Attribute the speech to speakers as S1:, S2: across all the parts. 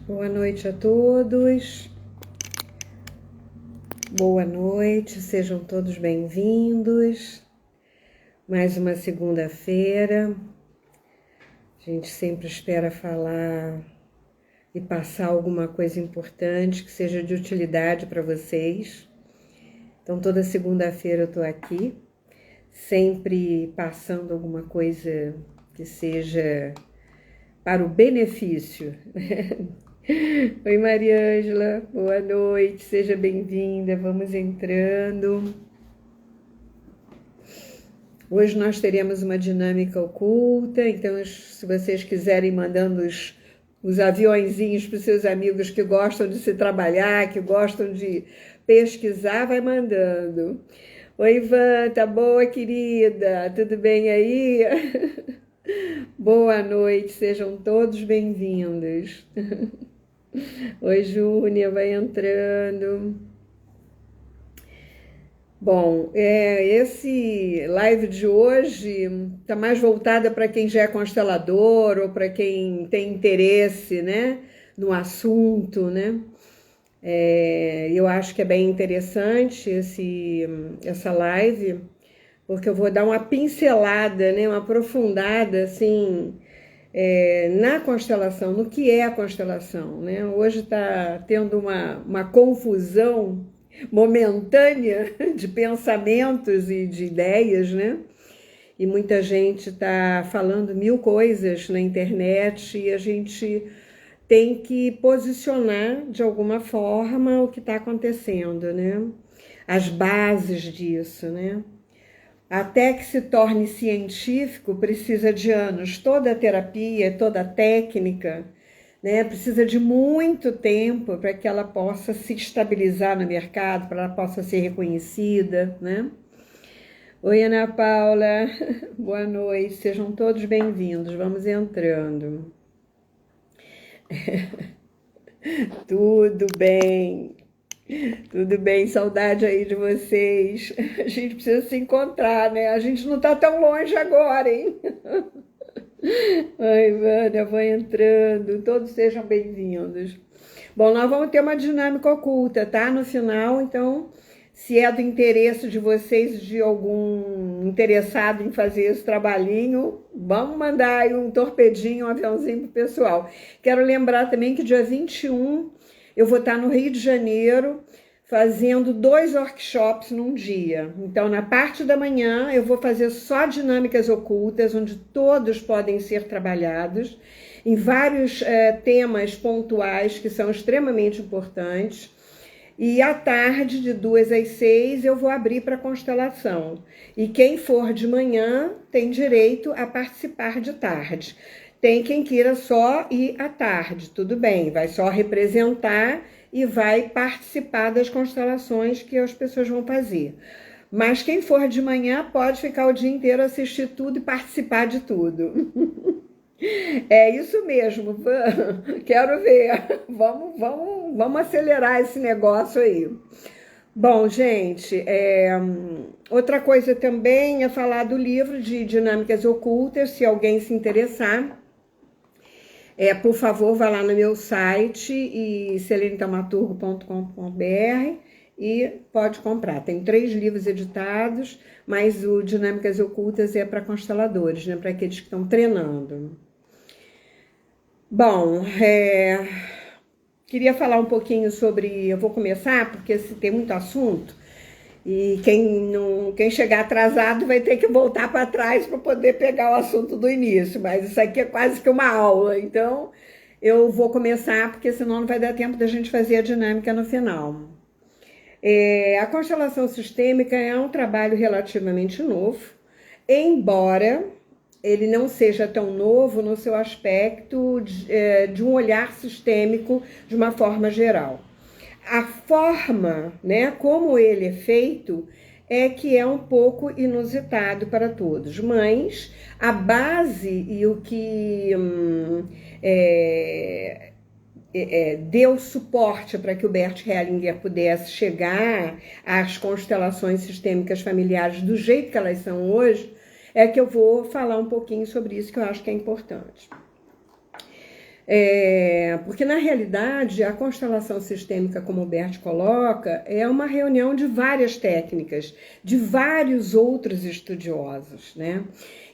S1: Boa noite a todos. Boa noite, sejam todos bem-vindos. Mais uma segunda-feira. A gente sempre espera falar e passar alguma coisa importante que seja de utilidade para vocês. Então, toda segunda-feira eu estou aqui, sempre passando alguma coisa que seja para o benefício. Oi, Mariângela, boa noite, seja bem-vinda, vamos entrando. Hoje nós teremos uma dinâmica oculta, então se vocês quiserem mandando os aviõezinhos para os seus amigos que gostam de se trabalhar, que gostam de pesquisar, vai mandando. Oi, Ivan, tá boa, querida? Tudo bem aí? Boa noite, sejam todos bem-vindos. Oi, Júnia, vai entrando. Bom, esse live de hoje está mais voltada para quem já é constelador ou para quem tem interesse, né, no assunto, né? Eu acho que é bem interessante essa live, porque eu vou dar uma pincelada, né, uma aprofundada, assim, na constelação, no que é a constelação, né? Hoje está tendo uma confusão momentânea de pensamentos e de ideias, né? E muita gente está falando mil coisas na internet e a gente tem que posicionar de alguma forma o que está acontecendo, né? As bases disso, né? Até que se torne científico, precisa de anos. Toda a terapia, toda a técnica, né, precisa de muito tempo para que ela possa se estabilizar no mercado, para ela possa ser reconhecida, né? Oi, Ana Paula, boa noite, sejam todos bem-vindos, vamos entrando. Tudo bem, saudade aí de vocês. A gente precisa se encontrar, né? A gente não tá tão longe agora, hein? Oi, Vânia, vou entrando, todos sejam bem-vindos. Bom, nós vamos ter uma dinâmica oculta, tá? No final, então, se é do interesse de vocês, de algum interessado em fazer esse trabalhinho, vamos mandar aí um torpedinho, um aviãozinho pro pessoal. Quero lembrar também que dia 21 eu vou estar no Rio de Janeiro fazendo 2 workshops num dia. Então, na parte da manhã, eu vou fazer só dinâmicas ocultas, onde todos podem ser trabalhados, em vários temas pontuais que são extremamente importantes. E à tarde, de 2 às 6, eu vou abrir para constelação. E quem for de manhã tem direito a participar de tarde. Tem quem queira só ir à tarde, tudo bem, vai só representar e vai participar das constelações que as pessoas vão fazer. Mas quem for de manhã pode ficar o dia inteiro, assistir tudo e participar de tudo. É isso mesmo, quero ver. Vamos acelerar esse negócio aí. Bom, gente, outra coisa também é falar do livro de Dinâmicas Ocultas, se alguém se interessar. Por favor, vá lá no meu site, selenitamaturgo.com.br e pode comprar. Tem 3 livros editados, mas o Dinâmicas Ocultas é para consteladores, né? Para aqueles que estão treinando. Bom, queria falar um pouquinho sobre... Eu vou começar, porque tem muito assunto, e quem chegar atrasado vai ter que voltar para trás para poder pegar o assunto do início, mas isso aqui é quase que uma aula, então eu vou começar, porque senão não vai dar tempo da gente fazer a dinâmica no final. A constelação sistêmica é um trabalho relativamente novo, embora ele não seja tão novo no seu aspecto de um olhar sistêmico de uma forma geral. A forma, né, como ele é feito, é que é um pouco inusitado para todos, mas a base e o que deu suporte para que o Bert Hellinger pudesse chegar às constelações sistêmicas familiares do jeito que elas são hoje, é que eu vou falar um pouquinho sobre isso, que eu acho que é importante. Porque, na realidade, a constelação sistêmica, como o Bert coloca, é uma reunião de várias técnicas, de vários outros estudiosos, né?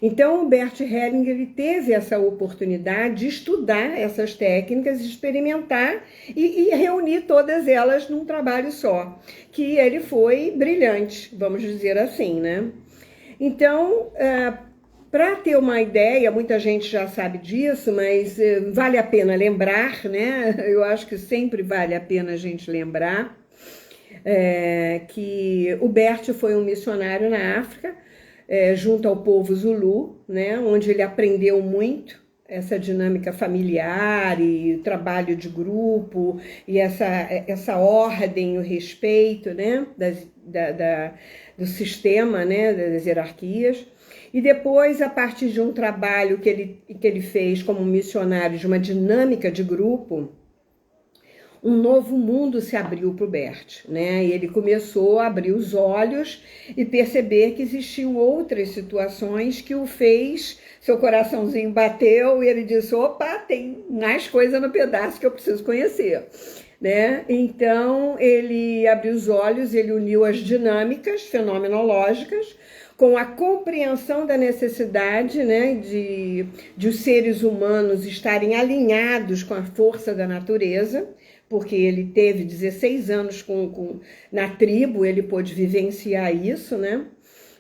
S1: Então, o Bert Hellinger ele teve essa oportunidade de estudar essas técnicas, experimentar e reunir todas elas num trabalho só, que ele foi brilhante, vamos dizer assim, né? Então, para ter uma ideia, muita gente já sabe disso, mas vale a pena lembrar, né? Eu acho que sempre vale a pena a gente lembrar que o Bert foi um missionário na África, junto ao povo Zulu, né? Onde ele aprendeu muito essa dinâmica familiar e trabalho de grupo e essa ordem, o respeito, né? Do sistema, né? Das hierarquias. E depois, a partir de um trabalho que ele fez como missionário de uma dinâmica de grupo, um novo mundo se abriu para o Bert, né? E ele começou a abrir os olhos e perceber que existiam outras situações que o fez, seu coraçãozinho bateu e ele disse, opa, tem mais coisa no pedaço que eu preciso conhecer, né? Então, ele abriu os olhos, ele uniu as dinâmicas fenomenológicas com a compreensão da necessidade, né, de os seres humanos estarem alinhados com a força da natureza, porque ele teve 16 anos na tribo, ele pôde vivenciar isso, né?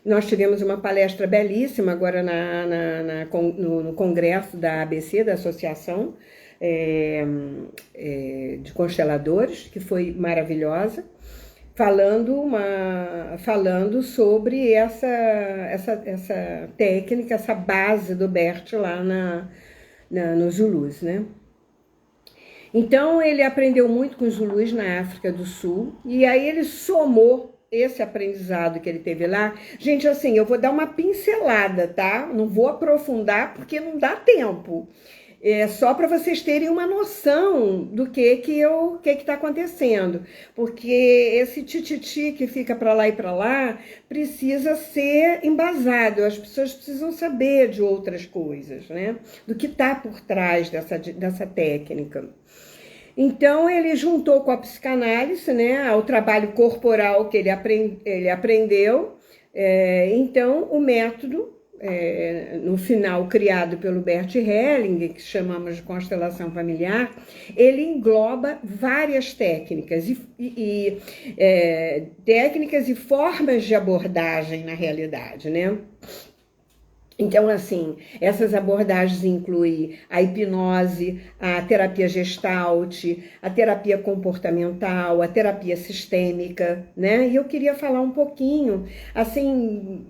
S1: Nós tivemos uma palestra belíssima agora no congresso da ABC, da Associação de Consteladores, que foi maravilhosa, falando sobre essa técnica, essa base do Bert lá nos Zulus, né? Então, ele aprendeu muito com os Zulus na África do Sul, e aí ele somou esse aprendizado que ele teve lá. Gente, assim, eu vou dar uma pincelada, tá? Não vou aprofundar, porque não dá tempo. É só para vocês terem uma noção do que está acontecendo. Porque esse tititi que fica para lá e para lá precisa ser embasado. As pessoas precisam saber de outras coisas, né? Do que está por trás dessa técnica. Então, ele juntou com a psicanálise, né, ao trabalho corporal que ele aprendeu. Então, o método, no final criado pelo Bert Hellinger, que chamamos de constelação familiar, ele engloba várias técnicas técnicas e formas de abordagem na realidade, né? Então, assim, essas abordagens incluem a hipnose, a terapia gestalt, a terapia comportamental, a terapia sistêmica, né? E eu queria falar um pouquinho, assim,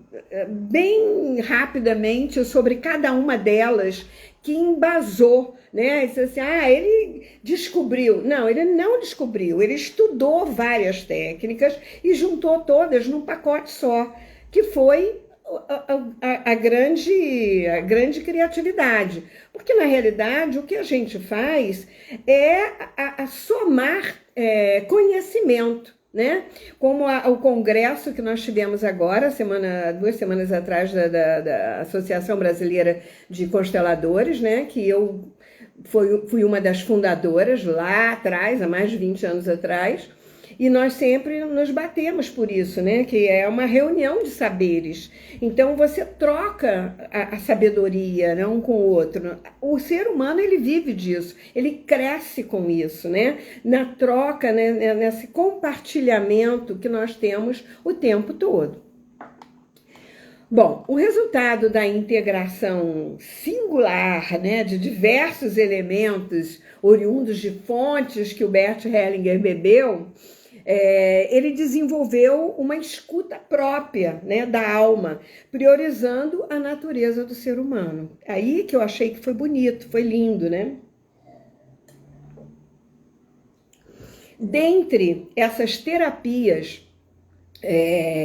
S1: bem rapidamente sobre cada uma delas que embasou, né? Isso assim, ele descobriu. Não, ele não descobriu, ele estudou várias técnicas e juntou todas num pacote só, que foi a grande criatividade, porque na realidade o que a gente faz é somar conhecimento, né? Como o congresso que nós tivemos agora, 2 semanas atrás, da Associação Brasileira de Consteladores, né? Que eu fui uma das fundadoras lá atrás, há mais de 20 anos atrás. E nós sempre nos batemos por isso, né? Que é uma reunião de saberes. Então, você troca a sabedoria, né, um com o outro. O ser humano, ele vive disso. Ele cresce com isso, né? Na troca, né, nesse compartilhamento que nós temos o tempo todo. Bom, o resultado da integração singular, né, de diversos elementos oriundos de fontes que o Bert Hellinger bebeu, ele desenvolveu uma escuta própria, né, da alma, priorizando a natureza do ser humano. Aí que eu achei que foi bonito, foi lindo, né? Dentre essas terapias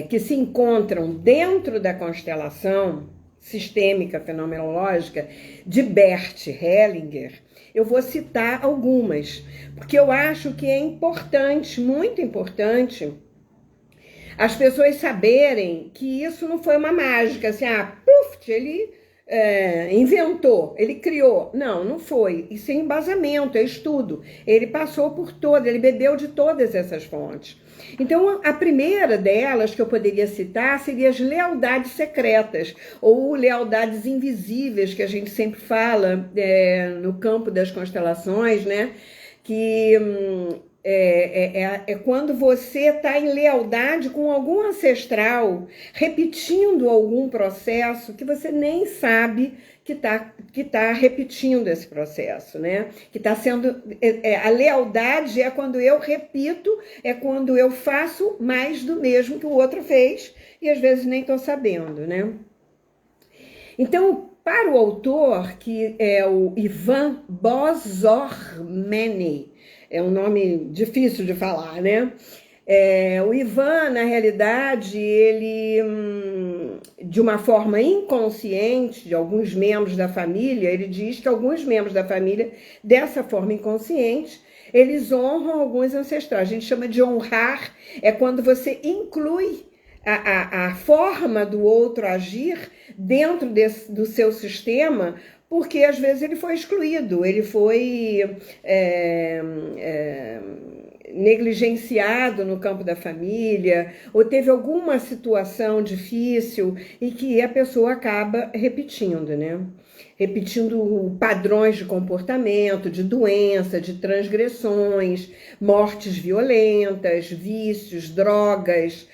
S1: que se encontram dentro da constelação sistêmica fenomenológica de Bert Hellinger, eu vou citar algumas, porque eu acho que é importante, muito importante, as pessoas saberem que isso não foi uma mágica, assim, puf, ele inventou, ele criou. Não, não foi. Isso é embasamento, é estudo. Ele passou por todas, ele bebeu de todas essas fontes. Então, a primeira delas que eu poderia citar seria as lealdades secretas, ou lealdades invisíveis, que a gente sempre fala no campo das constelações, né? Que é quando você está em lealdade com algum ancestral, repetindo algum processo que você nem sabe que tá repetindo esse processo, né? Que está sendo... a lealdade é quando eu repito, é quando eu faço mais do mesmo que o outro fez, e às vezes nem estou sabendo, né? Então, para o autor, que é o Ivan Bozormany, é um nome difícil de falar, né? O Ivan, na realidade, ele, de uma forma inconsciente, de alguns membros da família, ele diz que alguns membros da família, dessa forma inconsciente, eles honram alguns ancestrais. A gente chama de honrar, é quando você inclui a forma do outro agir dentro do seu sistema, porque às vezes ele foi excluído, ele foi negligenciado no campo da família, ou teve alguma situação difícil e que a pessoa acaba repetindo, né? Repetindo padrões de comportamento, de doença, de transgressões, mortes violentas, vícios, drogas,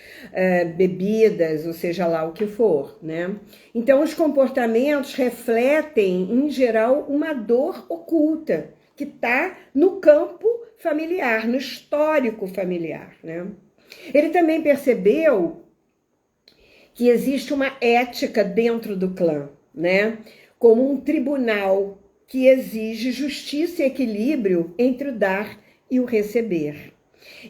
S1: bebidas, ou seja lá o que for, né? Então, os comportamentos refletem, em geral, uma dor oculta, que está no campo familiar, no histórico familiar, né? Ele também percebeu que existe uma ética dentro do clã, né? Como um tribunal que exige justiça e equilíbrio entre o dar e o receber.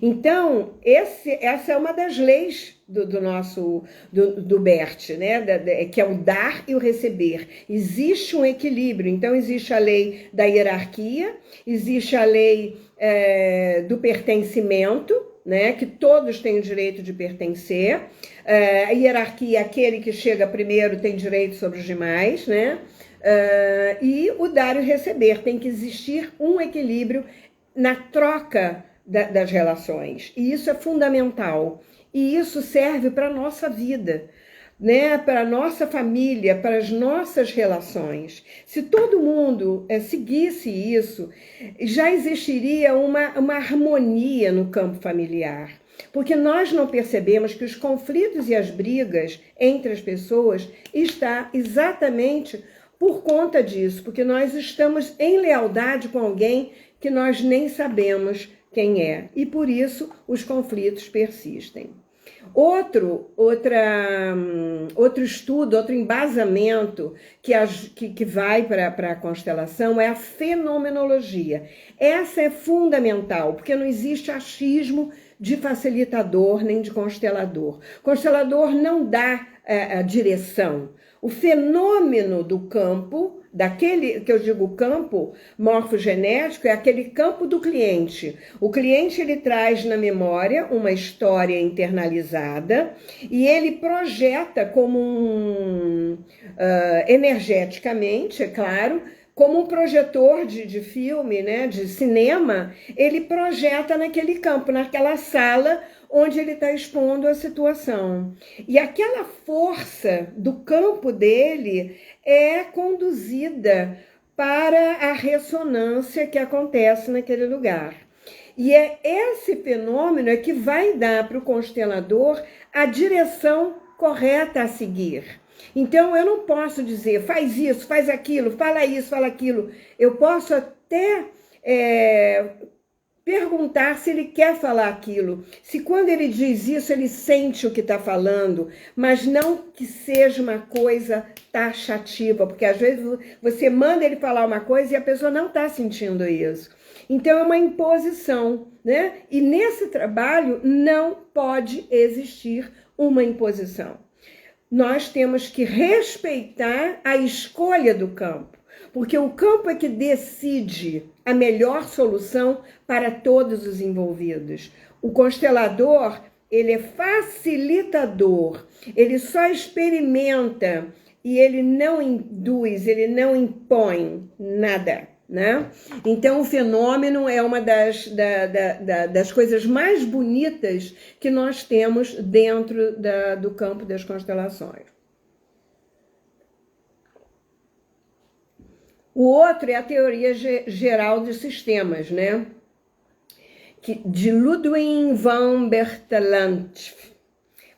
S1: Então, essa é uma das leis do Bert, né? Que é o dar e o receber. Existe um equilíbrio, então existe a lei da hierarquia, existe a lei do pertencimento, né? Que todos têm o direito de pertencer. A hierarquia, aquele que chega primeiro tem direito sobre os demais, né? E o dar e o receber, tem que existir um equilíbrio na troca das relações, e isso é fundamental, e isso serve para a nossa vida, né? Para a nossa família, para as nossas relações. Se todo mundo seguisse isso, já existiria uma harmonia no campo familiar, porque nós não percebemos que os conflitos e as brigas entre as pessoas está exatamente por conta disso, porque nós estamos em lealdade com alguém que nós nem sabemos quem é, e por isso os conflitos persistem. Outro estudo, outro embasamento que vai para a constelação é a fenomenologia. Essa é fundamental, porque não existe achismo de facilitador nem de constelador. Constelador não dá a direção. O fenômeno do campo, daquele que eu digo campo morfogenético, é aquele campo do cliente. O cliente, ele traz na memória uma história internalizada e ele projeta como energeticamente, é claro, como um projetor de filme, né, de cinema, ele projeta naquele campo, naquela sala onde ele está expondo a situação. E aquela força do campo dele é conduzida para a ressonância que acontece naquele lugar. E é esse fenômeno que vai dar para o constelador a direção correta a seguir. Então, eu não posso dizer, faz isso, faz aquilo, fala isso, fala aquilo. Eu posso até perguntar se ele quer falar aquilo, se quando ele diz isso, ele sente o que está falando, mas não que seja uma coisa taxativa, porque às vezes você manda ele falar uma coisa e a pessoa não está sentindo isso. Então, é uma imposição, né? E nesse trabalho não pode existir uma imposição. Nós temos que respeitar a escolha do campo, porque o campo é que decide a melhor solução para todos os envolvidos. O constelador, ele é facilitador, ele só experimenta e ele não induz, ele não impõe nada, né? Então, o fenômeno é uma das coisas mais bonitas que nós temos dentro do campo das constelações. O outro é a teoria geral de sistemas, né? De Ludwig van Bertalanffy,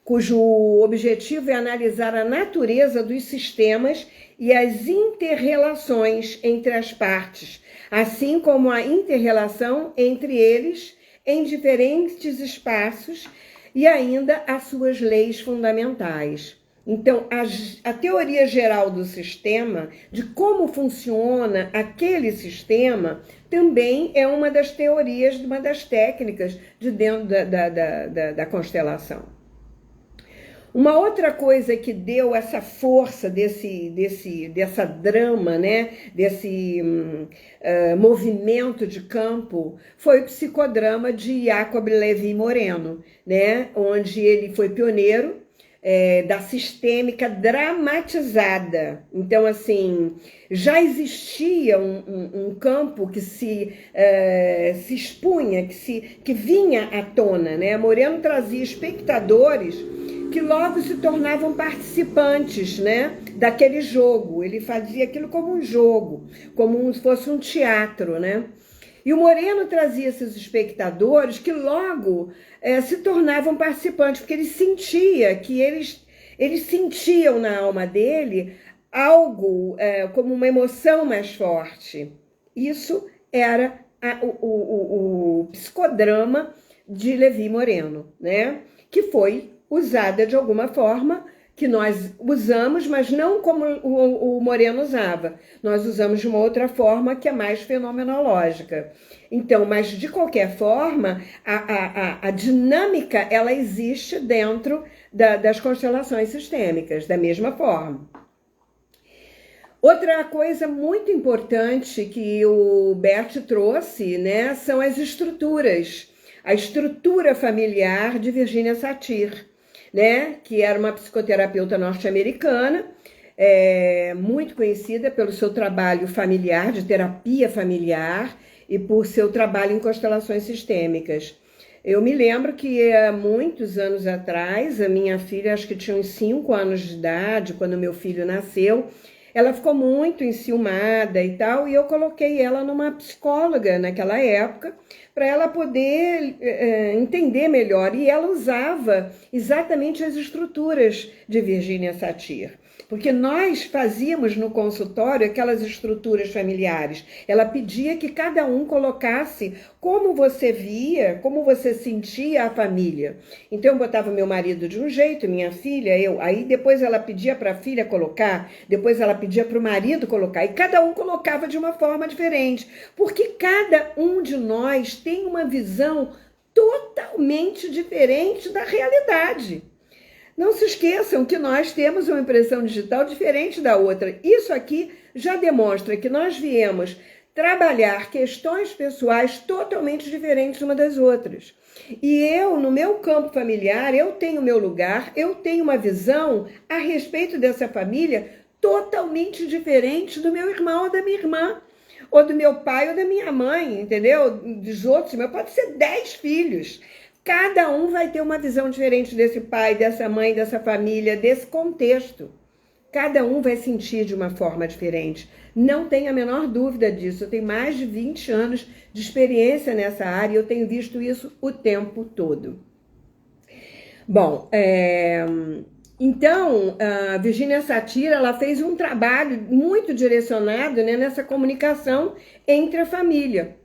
S1: cujo objetivo é analisar a natureza dos sistemas e as interrelações entre as partes, assim como a interrelação entre eles em diferentes espaços e ainda as suas leis fundamentais. Então, a teoria geral do sistema, de como funciona aquele sistema, também é uma das teorias, uma das técnicas de dentro da constelação. Uma outra coisa que deu essa força dessa drama, né? Desse movimento de campo, foi o psicodrama de Jacob Levy Moreno, né? Onde ele foi pioneiro da sistêmica dramatizada. Então, assim, já existia um campo que se expunha, que vinha à tona, né? Moreno trazia espectadores que logo se tornavam participantes, né, daquele jogo. Ele fazia aquilo como um jogo, como se fosse um teatro, né? E o Moreno trazia esses espectadores que logo se tornavam participantes, porque ele sentia que eles sentiam na alma dele algo como uma emoção mais forte. Isso era o psicodrama de Levy Moreno, né? Que foi usada de alguma forma, que nós usamos, mas não como o Moreno usava. Nós usamos de uma outra forma que é mais fenomenológica. Então, mas de qualquer forma, a dinâmica, ela existe dentro das constelações sistêmicas, da mesma forma. Outra coisa muito importante que o Bert trouxe, né, são as estruturas. A estrutura familiar de Virginia Satir, né, que era uma psicoterapeuta norte-americana, muito conhecida pelo seu trabalho familiar, de terapia familiar, e por seu trabalho em constelações sistêmicas. Eu me lembro que há muitos anos atrás, a minha filha, acho que tinha uns 5 anos de idade, quando meu filho nasceu, ela ficou muito enciumada e tal, e eu coloquei ela numa psicóloga naquela época, para ela poder entender melhor. E ela usava exatamente as estruturas de Virginia Satir, porque nós fazíamos no consultório aquelas estruturas familiares. Ela pedia que cada um colocasse como você via, como você sentia a família. Então eu botava meu marido de um jeito, minha filha, eu. Aí depois ela pedia para a filha colocar, depois ela pedia para o marido colocar, e cada um colocava de uma forma diferente, porque cada um de nós tem uma visão totalmente diferente da realidade. Não se esqueçam que nós temos uma impressão digital diferente da outra. Isso aqui já demonstra que nós viemos trabalhar questões pessoais totalmente diferentes uma das outras. E eu, no meu campo familiar, eu tenho meu lugar, eu tenho uma visão a respeito dessa família totalmente diferente do meu irmão ou da minha irmã, ou do meu pai ou da minha mãe, entendeu? Dos outros, meu pode ser 10 filhos. Cada um vai ter uma visão diferente desse pai, dessa mãe, dessa família, desse contexto. Cada um vai sentir de uma forma diferente. Não tenho a menor dúvida disso. Eu tenho mais de 20 anos de experiência nessa área e eu tenho visto isso o tempo todo. Bom, então, a Virginia Satir, ela fez um trabalho muito direcionado, né, nessa comunicação entre a família.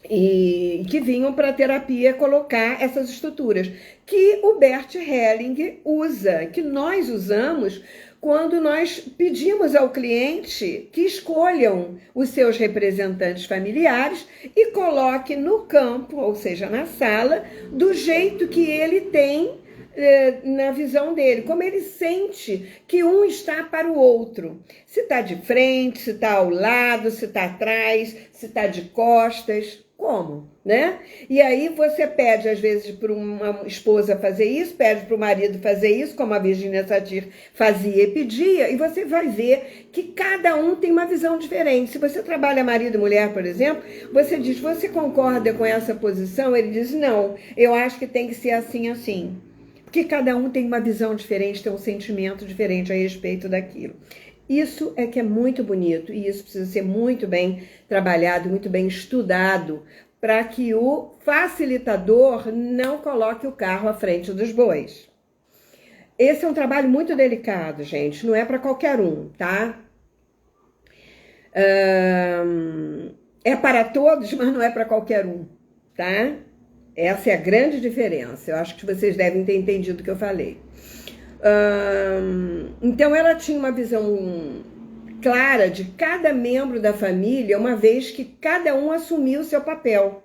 S1: E que vinham para a terapia colocar essas estruturas, que o Bert Hellinger usa, que nós usamos quando nós pedimos ao cliente que escolham os seus representantes familiares e coloque no campo, ou seja, na sala, do jeito que ele tem na visão dele, como ele sente que um está para o outro. Se está de frente, se está ao lado, se está atrás, se está de costas. Como, né? E aí você pede, às vezes, para uma esposa fazer isso, pede para o marido fazer isso, como a Virginia Satir fazia e pedia, e você vai ver que cada um tem uma visão diferente. Se você trabalha marido e mulher, por exemplo, você diz, você concorda com essa posição? Ele diz, não, eu acho que tem que ser assim, assim. Porque cada um tem uma visão diferente, tem um sentimento diferente a respeito daquilo. Isso é que é muito bonito e isso precisa ser muito bem trabalhado, muito bem estudado, para que o facilitador não coloque o carro à frente dos bois. Esse é um trabalho muito delicado, gente, não é para qualquer um, tá? É para todos, mas não é para qualquer um, tá? Essa é a grande diferença. Eu acho que vocês devem ter entendido o que eu falei. Então ela tinha uma visão clara de cada membro da família, uma vez que cada um assumia o seu papel.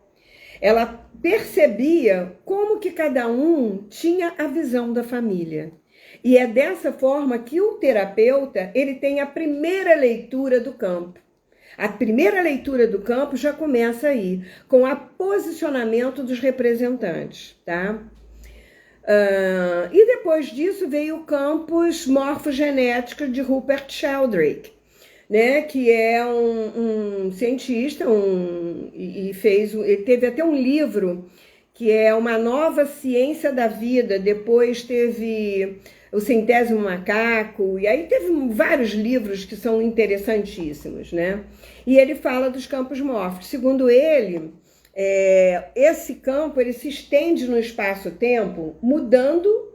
S1: Ela percebia como que cada um tinha a visão da família. E é dessa forma que o terapeuta, ele tem a primeira leitura do campo. A primeira leitura do campo já começa aí, com o posicionamento dos representantes, tá? E depois disso veio o campus morfogenético de Rupert Sheldrake, né, que é um cientista, ele teve até um livro que é Uma Nova Ciência da Vida, depois teve O Centésimo Macaco, e aí teve vários livros que são interessantíssimos, né? E ele fala dos campos morfos. Segundo ele, esse campo ele se estende no espaço-tempo, mudando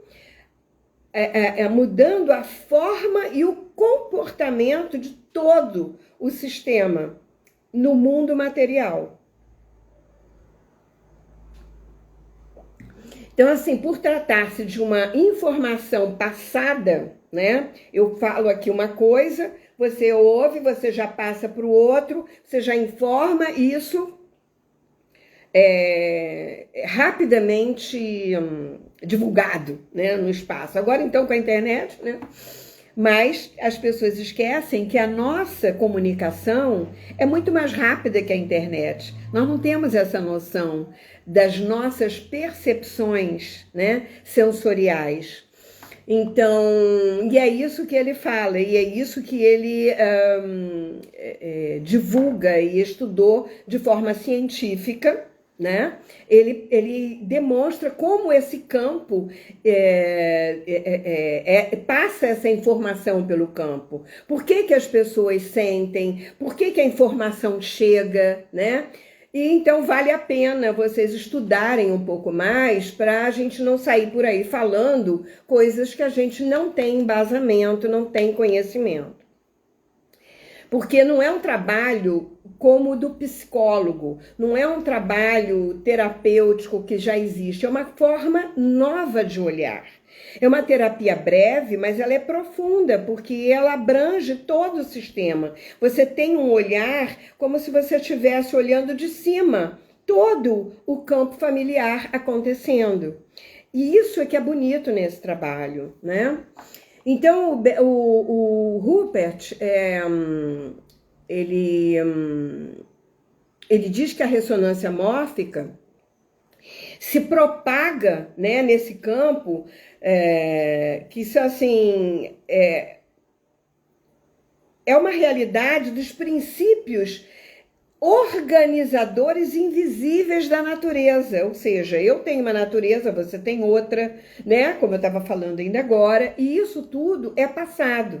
S1: a forma e o comportamento de todo o sistema no mundo material. Então, assim, por tratar-se de uma informação passada, né? Eu falo aqui uma coisa, você ouve, você já passa para o outro, você já informa, e isso rapidamente divulgado, né, no espaço. Agora, então, com a internet, né? Mas as pessoas esquecem que a nossa comunicação é muito mais rápida que a internet. Nós não temos essa noção das nossas percepções, né, sensoriais. Então, e é isso que ele fala, e é isso que ele divulga e estudou de forma científica, né? Ele demonstra como esse campo passa essa informação pelo campo. Por que que as pessoas sentem? Por que que a informação chega, né? E então vale a pena vocês estudarem um pouco mais para a gente não sair por aí falando coisas que a gente não tem embasamento, não tem conhecimento. Porque não é um trabalho como o do psicólogo, não é um trabalho terapêutico que já existe, é uma forma nova de olhar. É uma terapia breve, mas ela é profunda, porque ela abrange todo o sistema. Você tem um olhar como se você estivesse olhando de cima, todo o campo familiar acontecendo. E isso é que é bonito nesse trabalho, né? Então, o Rupert, ele diz que a ressonância mórfica se propaga, né, nesse campo, que isso, assim, é uma realidade dos princípios organizadores invisíveis da natureza, ou seja, eu tenho uma natureza, você tem outra, né, como eu estava falando ainda agora, e isso tudo é passado.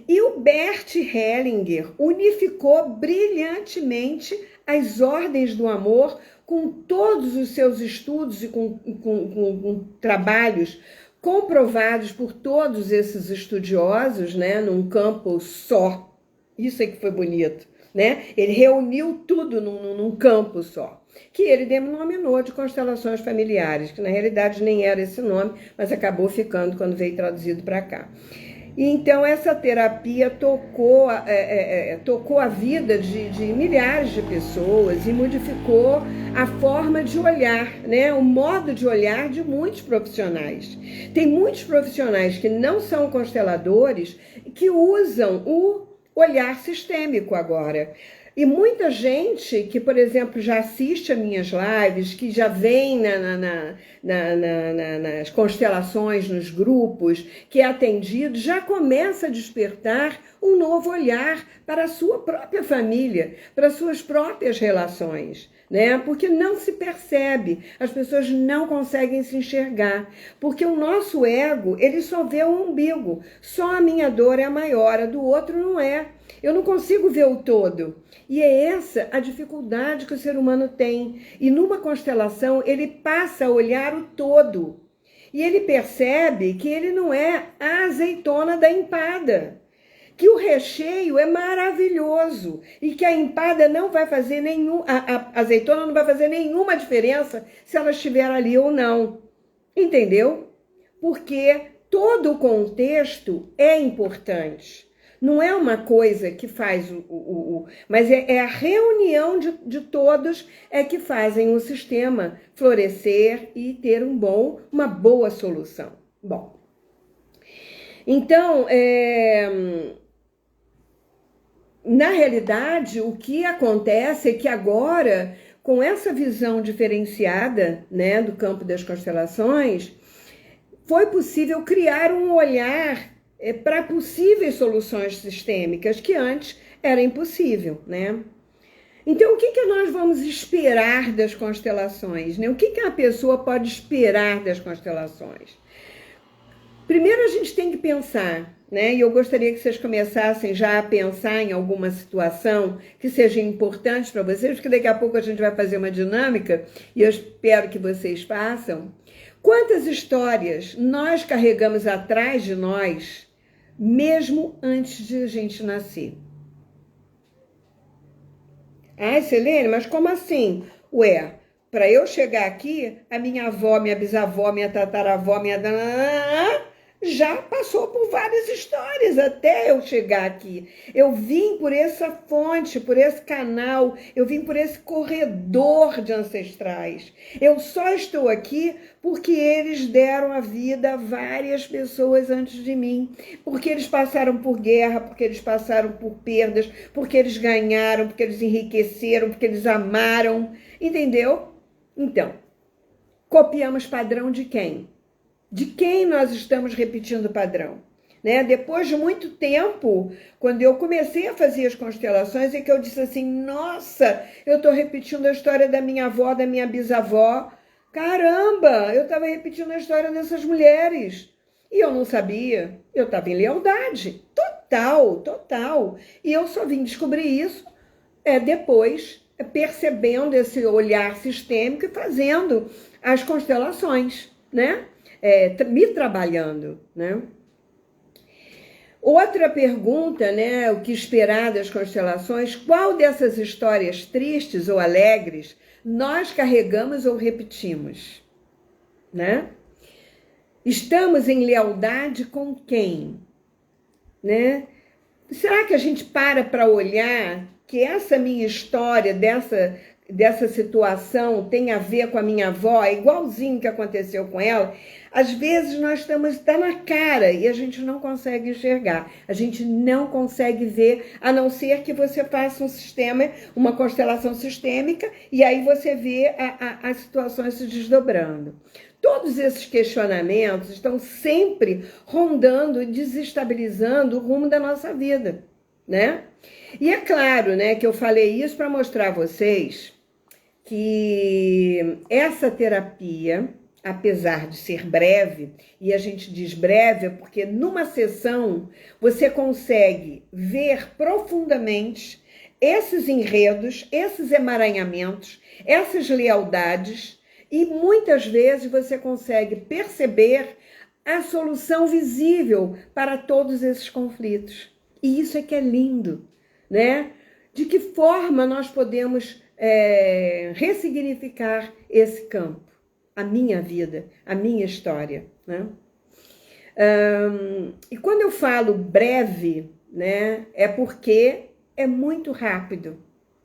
S1: E o Bert Hellinger unificou brilhantemente as ordens do amor com todos os seus estudos e com trabalhos comprovados por todos esses estudiosos, né, num campo só. Isso é que foi bonito, né? Ele reuniu tudo num campo só, que ele denominou de constelações familiares, que na realidade nem era esse nome, mas acabou ficando quando veio traduzido para cá. E então essa terapia tocou a vida de milhares de pessoas e modificou a forma de olhar, né? O modo de olhar de muitos profissionais. Tem muitos profissionais que não são consteladores que usam o olhar sistêmico agora. E muita gente que, por exemplo, já assiste a minhas lives, que já vem nas constelações, nos grupos, que é atendido, já começa a despertar um novo olhar para a sua própria família, para as suas próprias relações, né? Porque não se percebe, as pessoas não conseguem se enxergar, porque o nosso ego, ele só vê o umbigo, só a minha dor é a maior, a do outro não é. Eu não consigo ver o todo. E é essa a dificuldade que o ser humano tem. E numa constelação, ele passa a olhar o todo. E ele percebe que ele não é a azeitona da empada. Que o recheio é maravilhoso. E que a empada não vai fazer a azeitona não vai fazer nenhuma diferença se ela estiver ali ou não. Entendeu? Porque todo o contexto é importante. Não é uma coisa que faz mas é a reunião de todos é que fazem o sistema florescer e ter uma boa solução. Bom, então, na realidade, o que acontece é que agora, com essa visão diferenciada, né, do campo das constelações, foi possível criar um olhar para possíveis soluções sistêmicas que antes era impossível, né? Então, o que nós vamos esperar das constelações, né? O que a pessoa pode esperar das constelações? Primeiro, a gente tem que pensar, né? E eu gostaria que vocês começassem já a pensar em alguma situação que seja importante para vocês, porque daqui a pouco a gente vai fazer uma dinâmica e eu espero que vocês façam. Quantas histórias nós carregamos atrás de nós, mesmo antes de a gente nascer? Ah, Selene, mas como assim? Ué, para eu chegar aqui, a minha avó, minha bisavó, minha tataravó, minha já passou por várias histórias até eu chegar aqui. Eu vim por essa fonte, por esse canal, eu vim por esse corredor de ancestrais. Eu só estou aqui porque eles deram a vida a várias pessoas antes de mim, porque eles passaram por guerra, porque eles passaram por perdas, porque eles ganharam, porque eles enriqueceram, porque eles amaram, entendeu? Então, copiamos padrão de quem? De quem nós estamos repetindo o padrão? Né? Depois de muito tempo, quando eu comecei a fazer as constelações, é que eu disse assim, nossa, eu estou repetindo a história da minha avó, da minha bisavó. Caramba, eu estava repetindo a história dessas mulheres. E eu não sabia, eu estava em lealdade, total. E eu só vim descobrir isso depois, percebendo esse olhar sistêmico e fazendo as constelações, né? Me trabalhando, né? Outra pergunta, né? O que esperar das constelações? Qual dessas histórias tristes ou alegres nós carregamos ou repetimos, né? Estamos em lealdade com quem, né? Será que a gente para olhar que essa minha história dessa situação tem a ver com a minha avó, é igualzinho que aconteceu com ela? Às vezes nós está na cara e a gente não consegue enxergar, a gente não consegue ver, a não ser que você faça uma constelação sistêmica e aí você vê as situações se desdobrando. Todos esses questionamentos estão sempre rondando e desestabilizando o rumo da nossa vida, né? E é claro, né, que eu falei isso para mostrar a vocês que essa terapia, apesar de ser breve, e a gente diz breve porque numa sessão você consegue ver profundamente esses enredos, esses emaranhamentos, essas lealdades, e muitas vezes você consegue perceber a solução visível para todos esses conflitos. E isso é que é lindo, né? De que forma nós podemos ressignificar esse campo, a minha vida, a minha história, né? E quando eu falo breve, né, é porque é muito rápido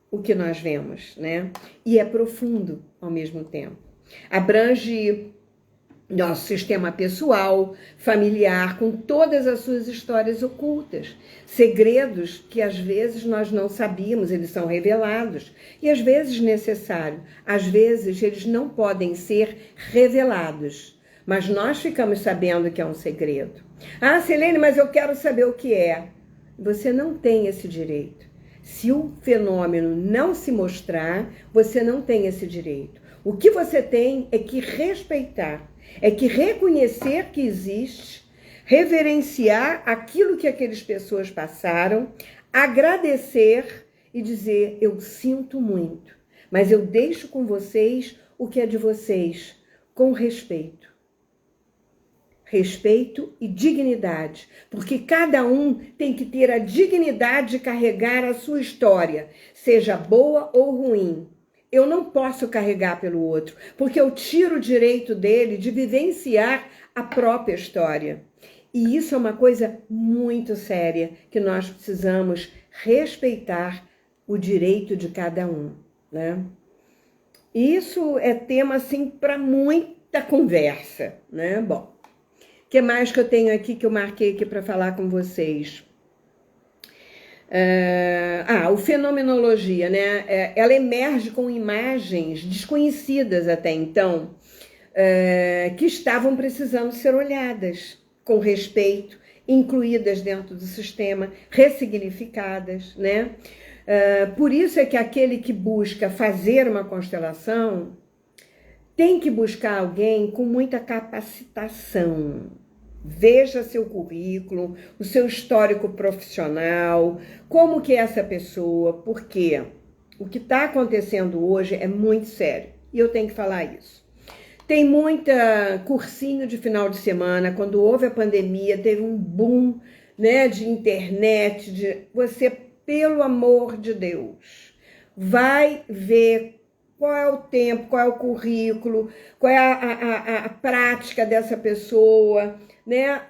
S1: o que nós vemos, né? E é profundo ao mesmo tempo. Abrange nosso sistema pessoal, familiar, com todas as suas histórias ocultas, segredos que às vezes nós não sabíamos, eles são revelados, e às vezes necessário, às vezes eles não podem ser revelados, mas nós ficamos sabendo que é um segredo. Ah, Silene, mas eu quero saber o que é. Você não tem esse direito. Se o fenômeno não se mostrar, você não tem esse direito. O que você tem é que respeitar, é que reconhecer que existe, reverenciar aquilo que aquelas pessoas passaram, agradecer e dizer, eu sinto muito, mas eu deixo com vocês o que é de vocês, com respeito. Respeito e dignidade, porque cada um tem que ter a dignidade de carregar a sua história, seja boa ou ruim. Eu não posso carregar pelo outro, porque eu tiro o direito dele de vivenciar a própria história. E isso é uma coisa muito séria, que nós precisamos respeitar o direito de cada um, né? Isso é tema, assim, para muita conversa, né? Bom, o que mais que eu tenho aqui, que eu marquei aqui para falar com vocês? O fenomenologia, né? Ela emerge com imagens desconhecidas até então, que estavam precisando ser olhadas com respeito, incluídas dentro do sistema, ressignificadas, né? Por isso é que aquele que busca fazer uma constelação tem que buscar alguém com muita capacitação. Veja seu currículo, o seu histórico profissional, como que é essa pessoa, porque o que está acontecendo hoje é muito sério, e eu tenho que falar isso. Tem muita cursinho de final de semana, quando houve a pandemia, teve um boom, né, de internet, você, pelo amor de Deus, vai ver qual é o tempo, qual é o currículo, qual é a prática dessa pessoa, né?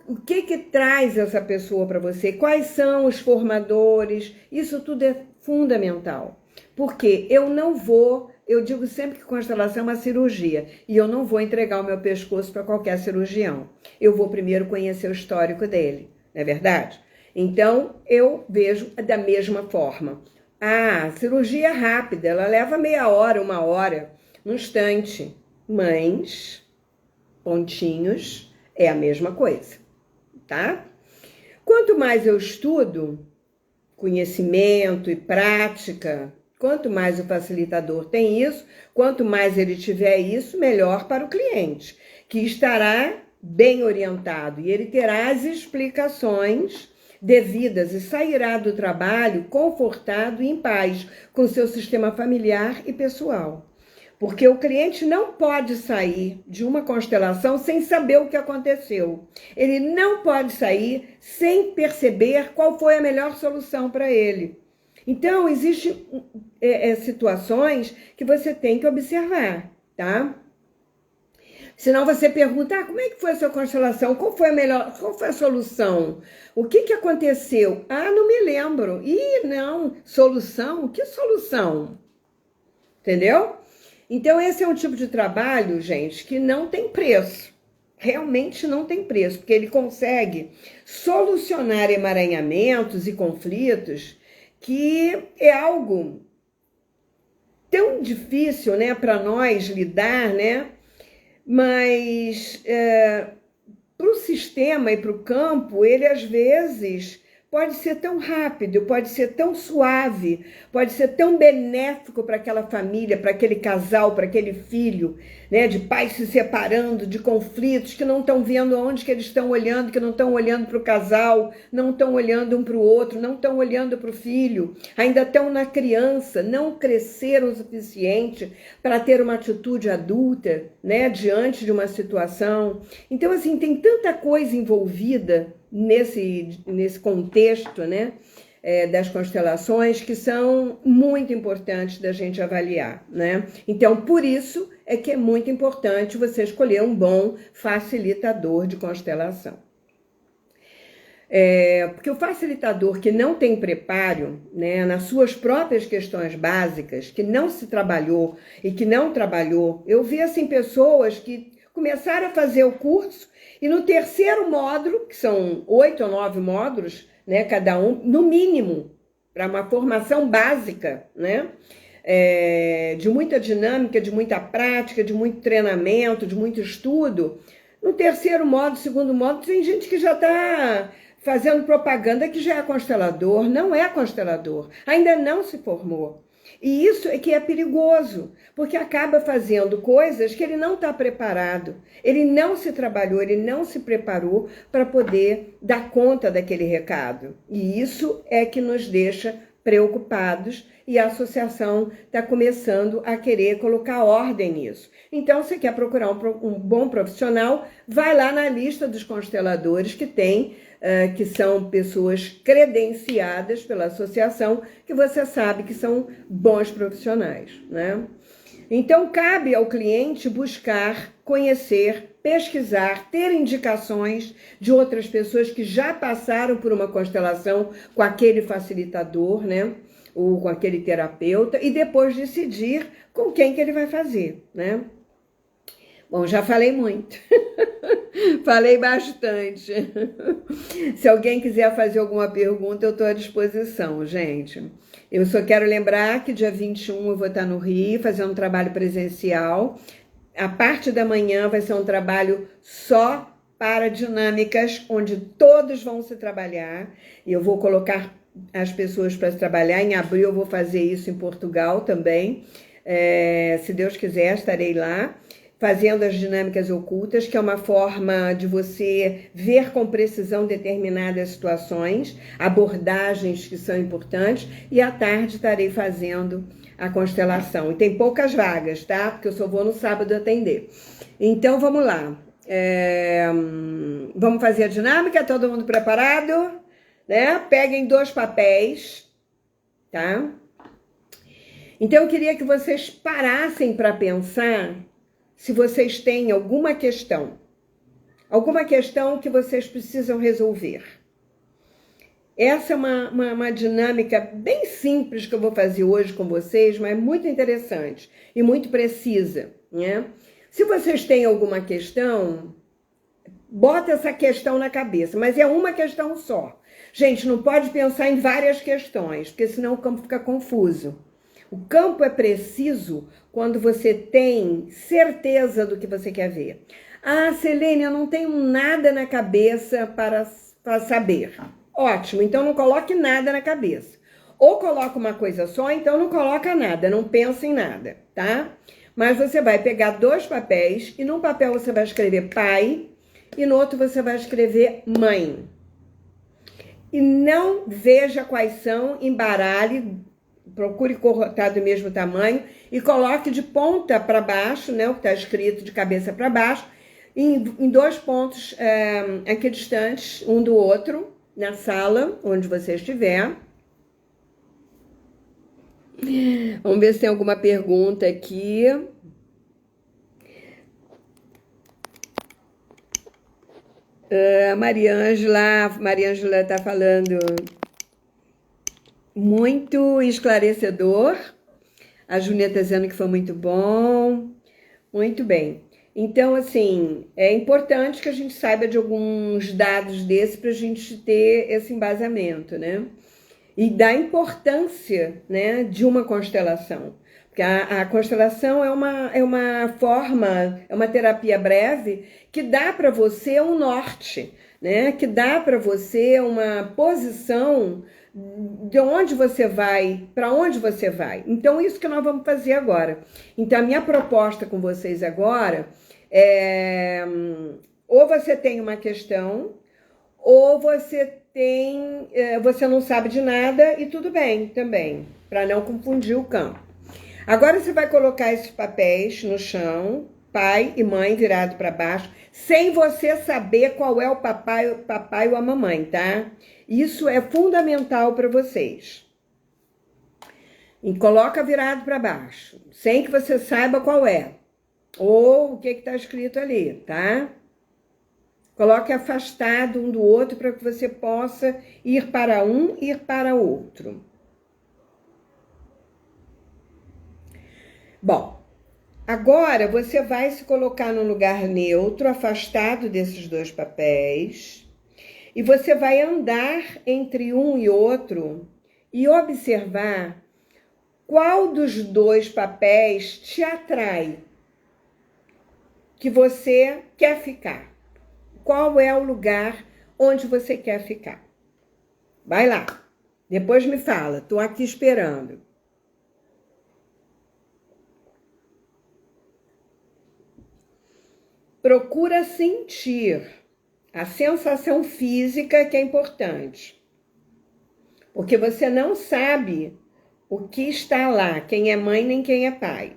S1: O que traz essa pessoa para você? Quais são os formadores? Isso tudo é fundamental. Porque eu digo sempre que constelação é uma cirurgia, e eu não vou entregar o meu pescoço para qualquer cirurgião. Eu vou primeiro conhecer o histórico dele, não é verdade? Então, eu vejo da mesma forma. Cirurgia rápida, ela leva meia hora, 1 hora, um instante. Mas, pontinhos, é a mesma coisa, tá? Quanto mais eu estudo, conhecimento e prática, quanto mais o facilitador tem isso, quanto mais ele tiver isso, melhor para o cliente, que estará bem orientado e ele terá as explicações devidas e sairá do trabalho confortado e em paz com seu sistema familiar e pessoal. Porque o cliente não pode sair de uma constelação sem saber o que aconteceu. Ele não pode sair sem perceber qual foi a melhor solução para ele. Então, existem situações que você tem que observar, tá? Senão você pergunta, como é que foi a sua constelação? Qual foi a solução? O que aconteceu? Não me lembro. Não, solução? Que solução? Entendeu? Então, esse é um tipo de trabalho, gente, que não tem preço. Realmente não tem preço, porque ele consegue solucionar emaranhamentos e conflitos que é algo tão difícil, né, para nós lidar, né? Mas para o sistema e para o campo, ele às vezes pode ser tão rápido, pode ser tão suave, pode ser tão benéfico para aquela família, para aquele casal, para aquele filho, né, de pais se separando, de conflitos, que não estão vendo aonde que eles estão olhando, que não estão olhando para o casal, não estão olhando um para o outro, não estão olhando para o filho, ainda estão na criança, não cresceram o suficiente para ter uma atitude adulta, né, diante de uma situação. Então, assim, tem tanta coisa envolvida nesse contexto, né, das constelações, que são muito importantes da gente avaliar, né? Então, por isso é que é muito importante você escolher um bom facilitador de constelação. Porque o facilitador que não tem preparo, né, nas suas próprias questões básicas, que não se trabalhou e que não trabalhou, eu vi assim pessoas que começaram a fazer o curso e no terceiro módulo, que são 8 ou 9 módulos, né, cada um, no mínimo, para uma formação básica, né, de muita dinâmica, de muita prática, de muito treinamento, de muito estudo. No terceiro módulo, segundo módulo, tem gente que já está fazendo propaganda que já é constelador, não é constelador, ainda não se formou. E isso é que é perigoso, porque acaba fazendo coisas que ele não está preparado, ele não se trabalhou, ele não se preparou para poder dar conta daquele recado. E isso é que nos deixa preocupados e a associação está começando a querer colocar ordem nisso. Então, você quer procurar um bom profissional, vai lá na lista dos consteladores que tem, que são pessoas credenciadas pela associação, que você sabe que são bons profissionais, né? Então, cabe ao cliente buscar, conhecer, pesquisar, ter indicações de outras pessoas que já passaram por uma constelação com aquele facilitador, né? Ou com aquele terapeuta, e depois decidir com quem que ele vai fazer, né? Bom, já falei muito. Falei bastante. Se alguém quiser fazer alguma pergunta, eu estou à disposição, gente. Eu só quero lembrar que dia 21 eu vou estar no Rio, fazendo um trabalho presencial. A parte da manhã vai ser um trabalho só para dinâmicas, onde todos vão se trabalhar. E eu vou colocar as pessoas para se trabalhar. Em abril eu vou fazer isso em Portugal também. Se Deus quiser, estarei lá, fazendo as dinâmicas ocultas, que é uma forma de você ver com precisão determinadas situações, abordagens que são importantes, e à tarde estarei fazendo a constelação. E tem poucas vagas, tá? Porque eu só vou no sábado atender. Então, vamos lá. Vamos fazer a dinâmica? Todo mundo preparado? Né? Peguem 2 papéis, tá? Então, eu queria que vocês parassem para pensar se vocês têm alguma questão que vocês precisam resolver. Essa é uma dinâmica bem simples que eu vou fazer hoje com vocês, mas muito interessante e muito precisa, né? Se vocês têm alguma questão, bota essa questão na cabeça, mas é uma questão só. Gente, não pode pensar em várias questões, porque senão o campo fica confuso. O campo é preciso quando você tem certeza do que você quer ver. Ah, Selene, eu não tenho nada na cabeça para saber. Ótimo, então não coloque nada na cabeça. Ou coloca uma coisa só, então não coloca nada, não pensa em nada, tá? Mas você vai pegar 2 papéis e num papel você vai escrever pai e no outro você vai escrever mãe. E não veja quais são, embaralhe, procure cortar do mesmo tamanho e coloque de ponta para baixo, né, o que está escrito de cabeça para baixo, em 2 pontos aqui distantes, um do outro, na sala, onde você estiver. Vamos ver se tem alguma pergunta aqui. Maria Ângela está falando muito esclarecedor. A Juliana está dizendo que foi muito bom. Muito bem. Então, assim, é importante que a gente saiba de alguns dados desses para a gente ter esse embasamento, né? E da importância, né, de uma constelação. Porque a constelação é uma forma, é uma terapia breve que dá para você um norte, né? Que dá para você uma posição de onde você vai, para onde você vai. Então, isso que nós vamos fazer agora. Então, a minha proposta com vocês agora é: ou você tem uma questão, ou você não sabe de nada, e tudo bem também, para não confundir o campo. Agora você vai colocar esses papéis no chão, pai e mãe virado para baixo, sem você saber qual é o papai ou a mamãe, tá? Isso é fundamental para vocês. E coloca virado para baixo, sem que você saiba qual é, ou o que está escrito ali, tá? Coloque afastado um do outro para que você possa ir para um e ir para o outro. Bom, Agora você vai se colocar num lugar neutro, afastado desses dois papéis, e você vai andar entre um e outro e observar qual dos dois papéis te atrai, que você quer ficar. Qual é o lugar onde você quer ficar? Vai lá, depois me fala, estou aqui esperando. Procura sentir a sensação física que é importante. Porque você não sabe o que está lá, quem é mãe nem quem é pai.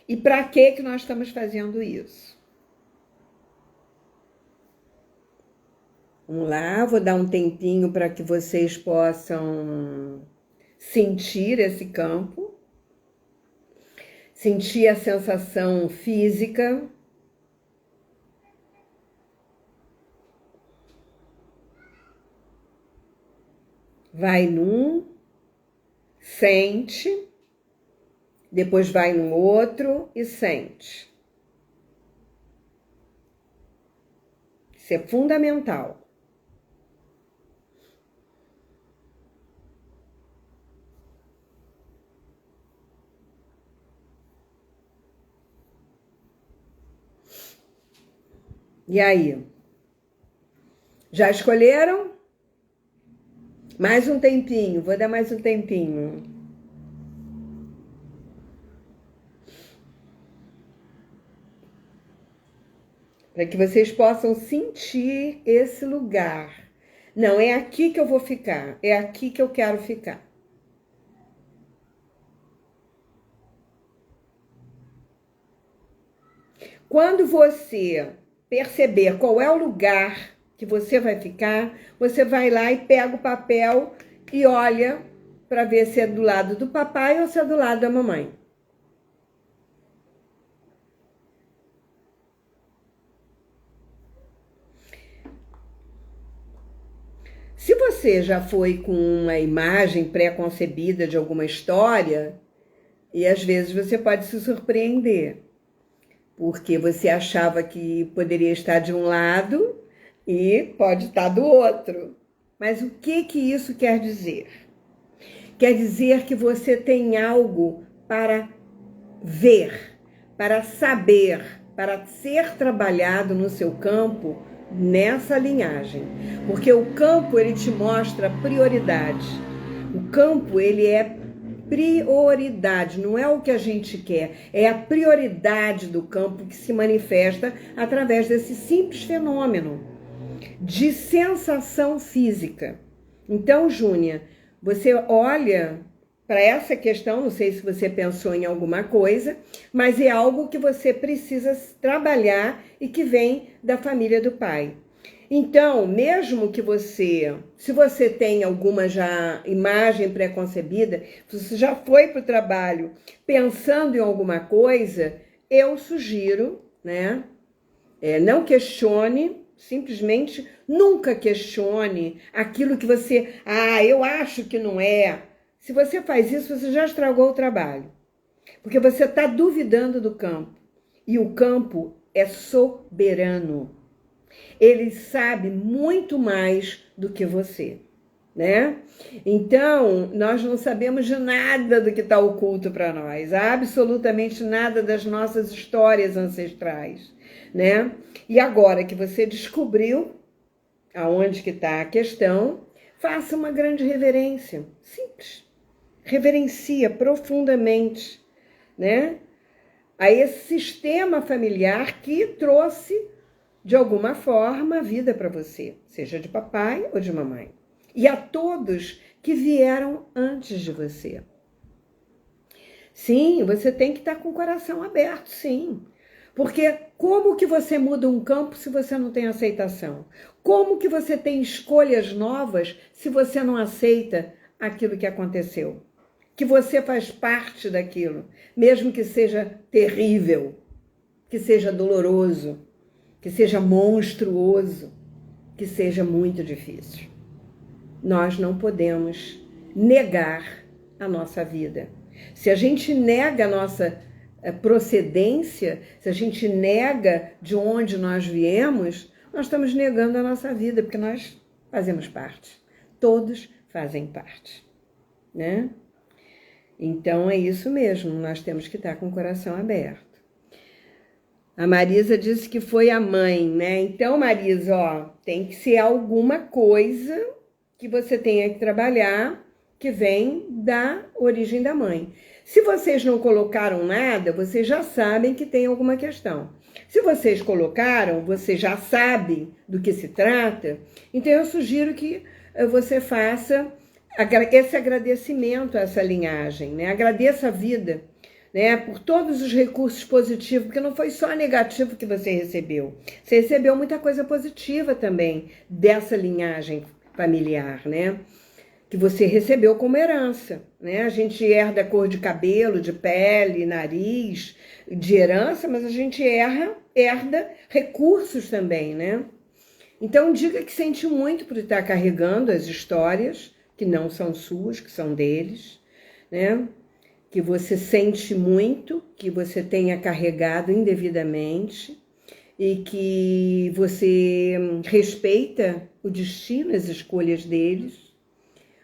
S1: E para que nós estamos fazendo isso? Vamos lá, vou dar um tempinho para que vocês possam sentir esse campo. Sentir a sensação física. Vai num, sente, depois vai no outro e sente. Isso é fundamental. E aí? Já escolheram? Mais um tempinho, vou dar mais um tempinho. Para que vocês possam sentir esse lugar. Não, é aqui que eu vou ficar, é aqui que eu quero ficar. Quando você perceber qual é o lugar que você vai ficar, você vai lá e pega o papel e olha para ver se é do lado do papai ou se é do lado da mamãe. Se você já foi com uma imagem pré-concebida de alguma história, e às vezes você pode se surpreender, porque você achava que poderia estar de um lado e pode estar do outro. Mas o que isso quer dizer? Quer dizer que você tem algo para ver, para saber, para ser trabalhado no seu campo nessa linhagem. Porque o campo, ele te mostra prioridade. O campo, ele é prioridade, não é o que a gente quer, é a prioridade do campo que se manifesta através desse simples fenômeno de sensação física. Então, Júnia, você olha para essa questão, não sei se você pensou em alguma coisa, mas é algo que você precisa trabalhar e que vem da família do pai. Então, mesmo que se você tem alguma já imagem pré-concebida, você já foi para o trabalho pensando em alguma coisa, eu sugiro, né? Não questione, simplesmente nunca questione aquilo que você, eu acho que não é. Se você faz isso, você já estragou o trabalho, porque você está duvidando do campo, e o campo é soberano. Ele sabe muito mais do que você, né? Então, nós não sabemos de nada do que está oculto para nós, absolutamente nada das nossas histórias ancestrais, né? E agora que você descobriu aonde que está a questão, faça uma grande reverência, simples. Reverencia profundamente, né? A esse sistema familiar que trouxe de alguma forma a vida para você, seja de papai ou de mamãe. E a todos que vieram antes de você. Sim, você tem que estar com o coração aberto, sim. Porque como que você muda um campo se você não tem aceitação? Como que você tem escolhas novas se você não aceita aquilo que aconteceu? Que você faz parte daquilo, mesmo que seja terrível, que seja doloroso, que seja monstruoso, que seja muito difícil. Nós não podemos negar a nossa vida. Se a gente nega procedência, se a gente nega de onde nós viemos, nós estamos negando a nossa vida, porque nós fazemos parte. Todos fazem parte, né? Então é isso mesmo, nós temos que estar com o coração aberto. A Marisa disse que foi a mãe, né? Então, Marisa, ó, tem que ser alguma coisa que você tenha que trabalhar que vem da origem da mãe. Se vocês não colocaram nada, vocês já sabem que tem alguma questão. Se vocês colocaram, você já sabe do que se trata, então eu sugiro que você faça esse agradecimento a essa linhagem, né? Agradeça a vida, né, por todos os recursos positivos, porque não foi só negativo que você recebeu. Você recebeu muita coisa positiva também dessa linhagem familiar, né? Que você recebeu como herança, né? A gente herda cor de cabelo, de pele, nariz, de herança, mas a gente herda recursos também, né? Então diga que sente muito por estar carregando as histórias que não são suas, que são deles, né? Que você sente muito, que você tenha carregado indevidamente e que você respeita o destino, as escolhas deles,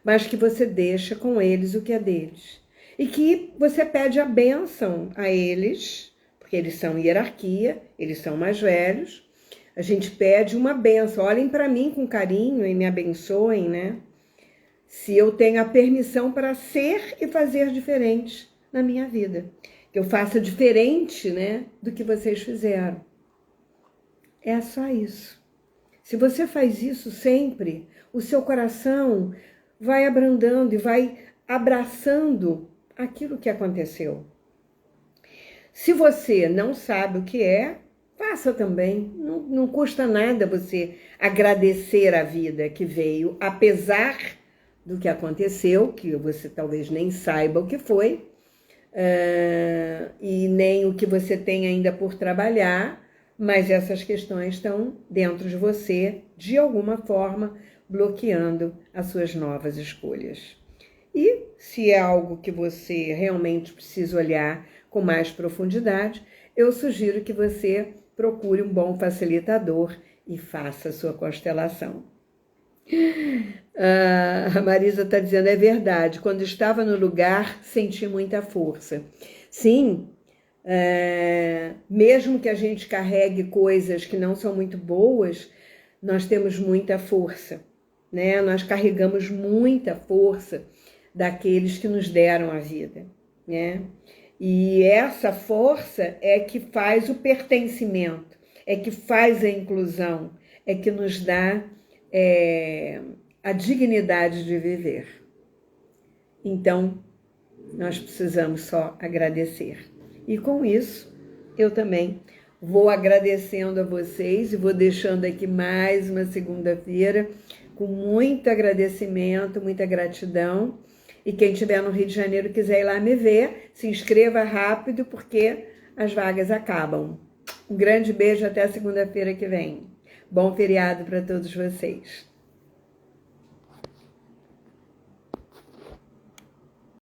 S1: mas que você deixa com eles o que é deles. E que você pede a bênção a eles, porque eles são hierarquia, eles são mais velhos. A gente pede uma bênção, olhem para mim com carinho e me abençoem, né? Se eu tenho a permissão para ser e fazer diferente na minha vida. Que eu faça diferente, né, do que vocês fizeram. É só isso. Se você faz isso sempre, o seu coração vai abrandando e vai abraçando aquilo que aconteceu. Se você não sabe o que é, faça também. Não custa nada você agradecer a vida que veio, apesar do que aconteceu, que você talvez nem saiba o que foi, e nem o que você tem ainda por trabalhar, mas essas questões estão dentro de você, de alguma forma, bloqueando as suas novas escolhas. E se é algo que você realmente precisa olhar com mais profundidade, eu sugiro que você procure um bom facilitador e faça a sua constelação. A Marisa está dizendo, é verdade, quando estava no lugar, senti muita força. Sim, mesmo que a gente carregue coisas que não são muito boas, nós temos muita força, né? Nós carregamos muita força daqueles que nos deram a vida, né? E essa força é que faz o pertencimento, é que faz a inclusão, é que nos dá a dignidade de viver. Então, nós precisamos só agradecer. E com isso, eu também vou agradecendo a vocês e vou deixando aqui mais uma segunda-feira com muito agradecimento, muita gratidão. E quem estiver no Rio de Janeiro quiser ir lá me ver, se inscreva rápido porque as vagas acabam. Um grande beijo, até a segunda-feira que vem. Bom feriado para todos vocês.